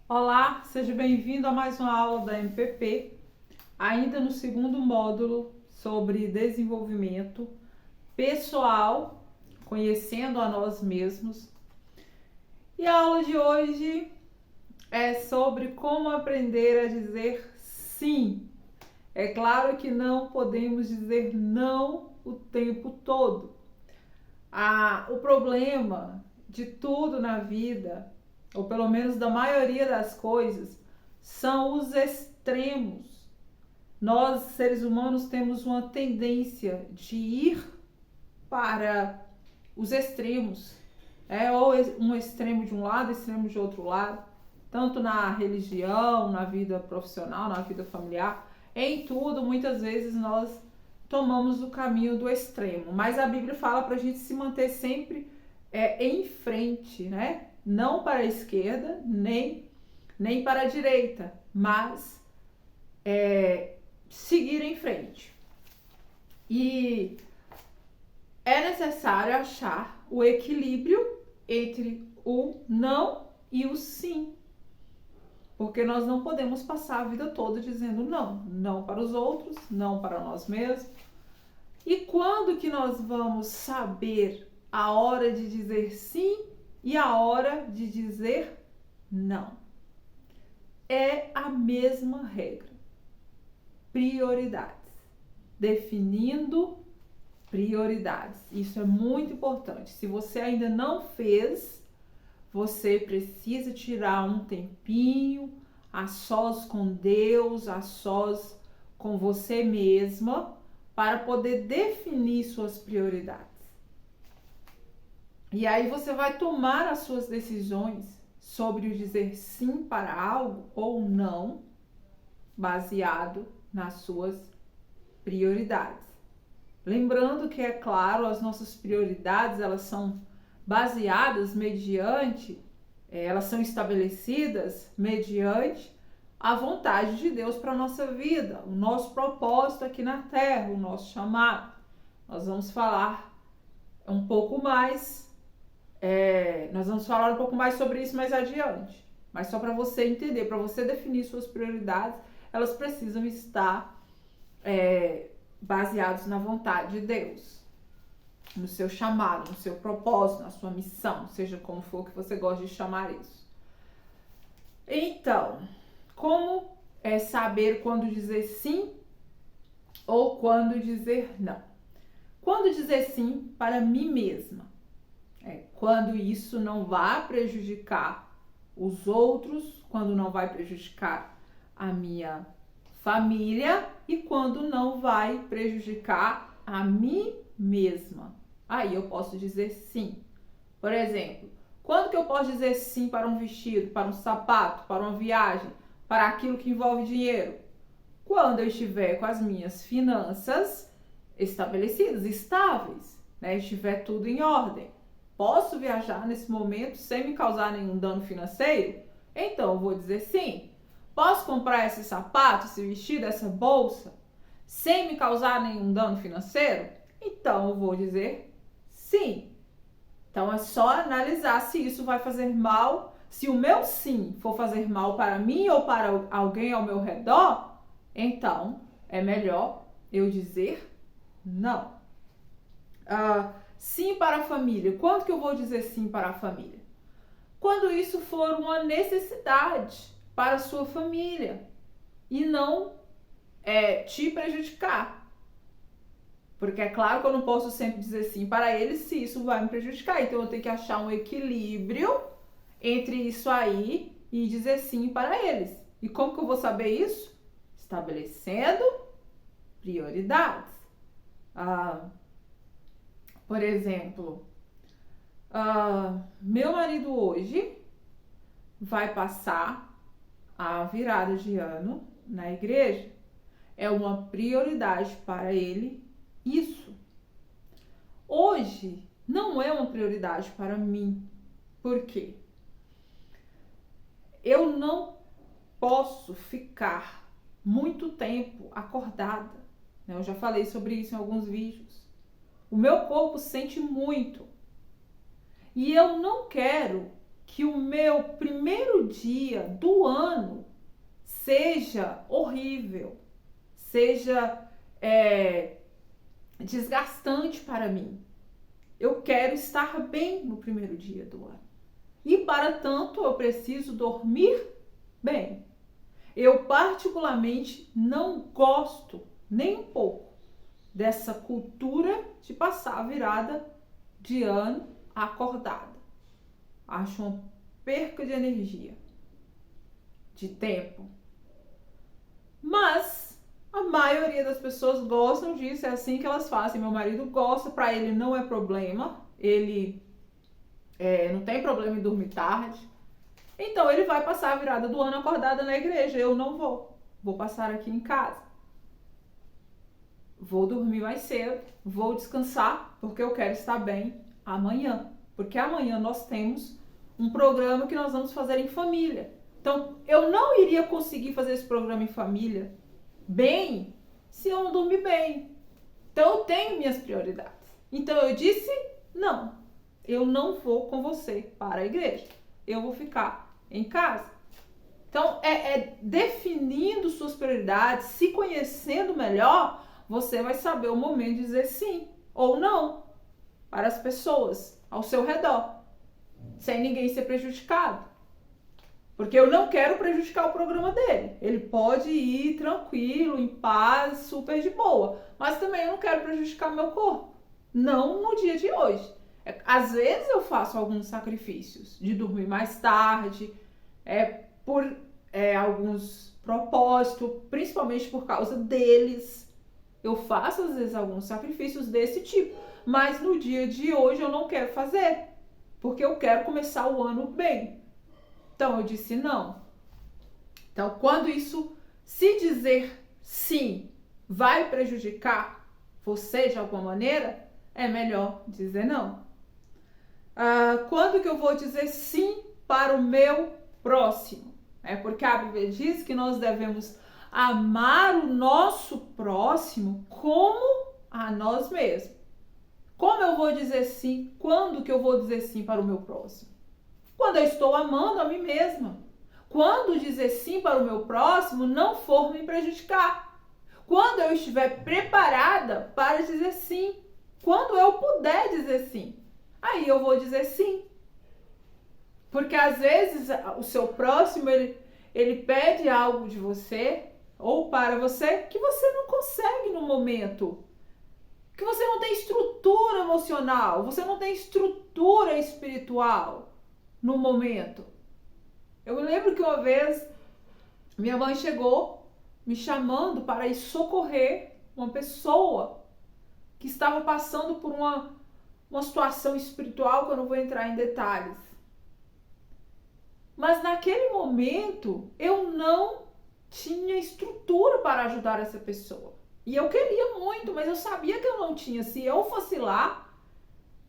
Olá, seja bem-vindo a mais uma aula da MPP, ainda no segundo módulo sobre desenvolvimento pessoal, conhecendo a nós mesmos. E a aula de hoje é sobre como aprender a dizer sim. É claro que não podemos dizer não o tempo todo. O problema de tudo na vida, ou pelo menos da maioria das coisas, são os extremos. Nós, seres humanos, temos uma tendência de ir para os extremos, ou um extremo de um lado, extremo de outro lado, tanto na religião, na vida profissional, na vida familiar, em tudo, muitas vezes nós tomamos o caminho do extremo, mas a Bíblia fala para a gente se manter sempre em frente, né? Não para a esquerda, nem para a direita, mas seguir em frente. E é necessário achar o equilíbrio entre o não e o sim. Porque nós não podemos passar a vida toda dizendo não. Não para os outros, não para nós mesmos. E quando que nós vamos saber a hora de dizer sim e a hora de dizer não? É a mesma regra. Prioridades. Definindo prioridades. Isso é muito importante. Se você ainda não fez, você precisa tirar um tempinho a sós com Deus, a sós com você mesma, para poder definir suas prioridades. E aí você vai tomar as suas decisões sobre o dizer sim para algo ou não, baseado nas suas prioridades. Lembrando que, é claro, as nossas prioridades, elas são baseadas mediante, elas são estabelecidas mediante a vontade de Deus para a nossa vida, o nosso propósito aqui na Terra, o nosso chamado. Nós vamos falar um pouco mais, sobre isso mais adiante. Mas só para você entender, para você definir suas prioridades, elas precisam estar baseados na vontade de Deus, no seu chamado, no seu propósito, na sua missão, seja como for que você gosta de chamar isso. Então, como saber quando dizer sim ou quando dizer não? Quando dizer sim para mim mesma? Quando isso não vai prejudicar os outros, quando não vai prejudicar a minha família e quando não vai prejudicar a mim mesma. Aí eu posso dizer sim. Por exemplo, quando que eu posso dizer sim para um vestido, para um sapato, para uma viagem, para aquilo que envolve dinheiro? Quando eu estiver com as minhas finanças estabelecidas, estáveis, né? Estiver tudo em ordem. Posso viajar nesse momento sem me causar nenhum dano financeiro? Então eu vou dizer sim. Posso comprar esse sapato, esse vestido, essa bolsa sem me causar nenhum dano financeiro? Então eu vou dizer sim. Então é só analisar se isso vai fazer mal, se o meu sim for fazer mal para mim ou para alguém ao meu redor, então é melhor eu dizer não. Sim para a família. Quando que eu vou dizer sim para a família? Quando isso for uma necessidade para a sua família e não te prejudicar. Porque é claro que eu não posso sempre dizer sim para eles se isso vai me prejudicar. Então eu tenho que achar um equilíbrio entre isso aí e dizer sim para eles. E como que eu vou saber isso? Estabelecendo prioridades. Por exemplo, meu marido hoje vai passar a virada de ano na igreja. É uma prioridade para ele isso. Hoje não é uma prioridade para mim. Por quê? Eu não posso ficar muito tempo acordada. Eu já falei sobre isso em alguns vídeos. O meu corpo sente muito. E eu não quero que o meu primeiro dia do ano seja horrível, seja desgastante para mim. Eu quero estar bem no primeiro dia do ano. E para tanto eu preciso dormir bem. Eu particularmente não gosto nem um pouco dessa cultura de passar a virada de ano acordada. Acho uma perca de energia, de tempo. Mas a maioria das pessoas gostam disso, é assim que elas fazem. Meu marido gosta, para ele não é problema, ele não tem problema em dormir tarde. Então ele vai passar a virada do ano acordada na igreja. Eu não vou passar aqui em casa. Vou dormir mais cedo, vou descansar, porque eu quero estar bem amanhã. Porque amanhã nós temos um programa que nós vamos fazer em família. Então, eu não iria conseguir fazer esse programa em família bem se eu não dormir bem. Então, eu tenho minhas prioridades. Então, eu disse, não, eu não vou com você para a igreja. Eu vou ficar em casa. Então, definindo suas prioridades, se conhecendo melhor, você vai saber o momento de dizer sim ou não para as pessoas ao seu redor, sem ninguém ser prejudicado. Porque eu não quero prejudicar o programa dele. Ele pode ir tranquilo, em paz, super de boa. Mas também eu não quero prejudicar meu corpo. Não no dia de hoje. Às vezes eu faço alguns sacrifícios de dormir mais tarde, por alguns propósitos, principalmente por causa deles. Eu faço às vezes alguns sacrifícios desse tipo. Mas no dia de hoje eu não quero fazer. Porque eu quero começar o ano bem. Então eu disse não. Então quando isso, se dizer sim, vai prejudicar você de alguma maneira, é melhor dizer não. Quando que eu vou dizer sim para o meu próximo? Porque a Bíblia diz que nós devemos amar o nosso próximo como a nós mesmos. Como eu vou dizer sim? Quando que eu vou dizer sim para o meu próximo? Quando eu estou amando a mim mesma. Quando dizer sim para o meu próximo não for me prejudicar. Quando eu estiver preparada para dizer sim. Quando eu puder dizer sim. Aí eu vou dizer sim. Porque às vezes o seu próximo, ele pede algo de você ou para você que você não consegue no momento. Que você não tem estrutura emocional, você não tem estrutura espiritual no momento. Eu me lembro que uma vez minha mãe chegou me chamando para ir socorrer uma pessoa que estava passando por uma situação espiritual que eu não vou entrar em detalhes. Mas naquele momento eu não tinha estrutura para ajudar essa pessoa. E eu queria muito, mas eu sabia que eu não tinha. Se eu fosse lá,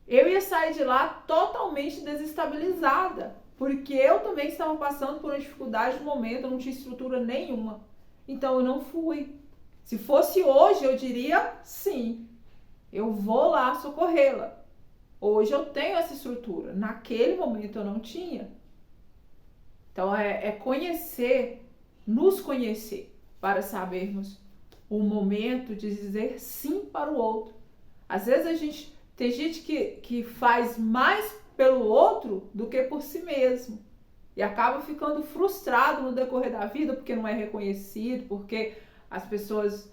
eu ia sair de lá totalmente desestabilizada. Porque eu também estava passando por uma dificuldade no momento, eu não tinha estrutura nenhuma. Então eu não fui. Se fosse hoje, eu diria sim. Eu vou lá socorrê-la. Hoje eu tenho essa estrutura. Naquele momento eu não tinha. Então é conhecer, nos conhecer, para sabermos o momento de dizer sim para o outro. Às vezes tem gente que faz mais pelo outro do que por si mesmo. E acaba ficando frustrado no decorrer da vida porque não é reconhecido, porque as pessoas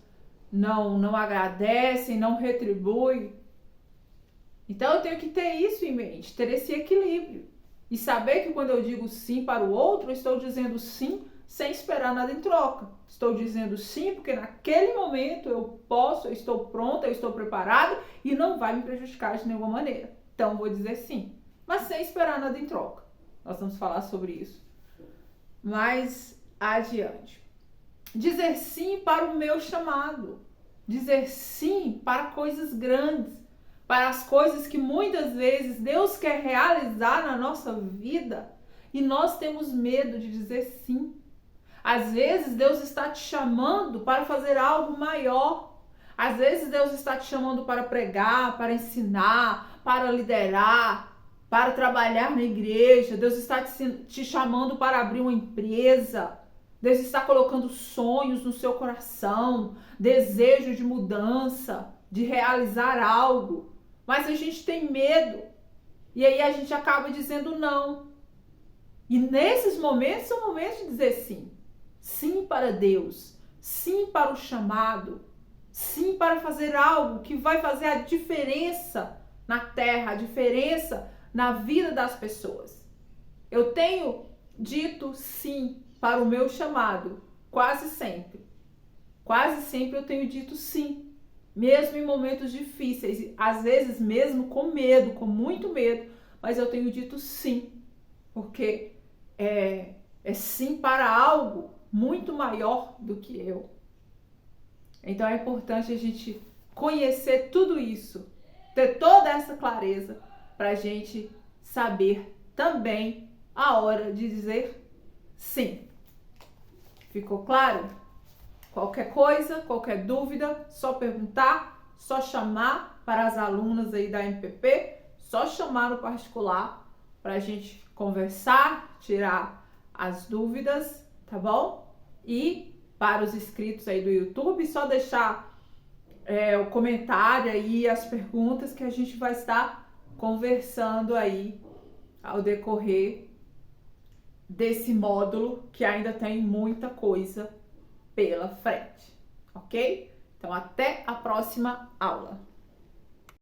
não agradecem, não retribuem. Então eu tenho que ter isso em mente, ter esse equilíbrio. E saber que quando eu digo sim para o outro, eu estou dizendo sim sem esperar nada em troca. Estou dizendo sim porque naquele momento eu posso, eu estou pronta, eu estou preparada e não vai me prejudicar de nenhuma maneira. Então vou dizer sim, mas sem esperar nada em troca. Nós vamos falar sobre isso mais adiante. Dizer sim para o meu chamado. Dizer sim para coisas grandes, para as coisas que muitas vezes Deus quer realizar na nossa vida e nós temos medo de dizer sim. Às vezes Deus está te chamando para fazer algo maior. Às vezes Deus está te chamando para pregar, para ensinar, para liderar, para trabalhar na igreja, Deus está te chamando para abrir uma empresa, Deus está colocando sonhos no seu coração, desejo de mudança, de realizar algo, mas a gente tem medo, e aí a gente acaba dizendo não. E nesses momentos são momentos de dizer sim. Sim para Deus, sim para o chamado, sim para fazer algo que vai fazer a diferença na terra, a diferença na vida das pessoas. Eu tenho dito sim para o meu chamado, quase sempre. Quase sempre eu tenho dito sim, mesmo em momentos difíceis, às vezes mesmo com medo, com muito medo, mas eu tenho dito sim, porque é sim para algo muito maior do que eu. Então é importante a gente conhecer tudo isso, ter toda essa clareza para a gente saber também a hora de dizer sim. Ficou claro? Qualquer coisa, qualquer dúvida, só perguntar, só chamar para as alunas aí da MPP, só chamar no particular para a gente conversar, tirar as dúvidas, tá bom? E para os inscritos aí do YouTube, só deixar o comentário aí, as perguntas que a gente vai estar conversando aí ao decorrer desse módulo que ainda tem muita coisa pela frente, ok? Então, até a próxima aula.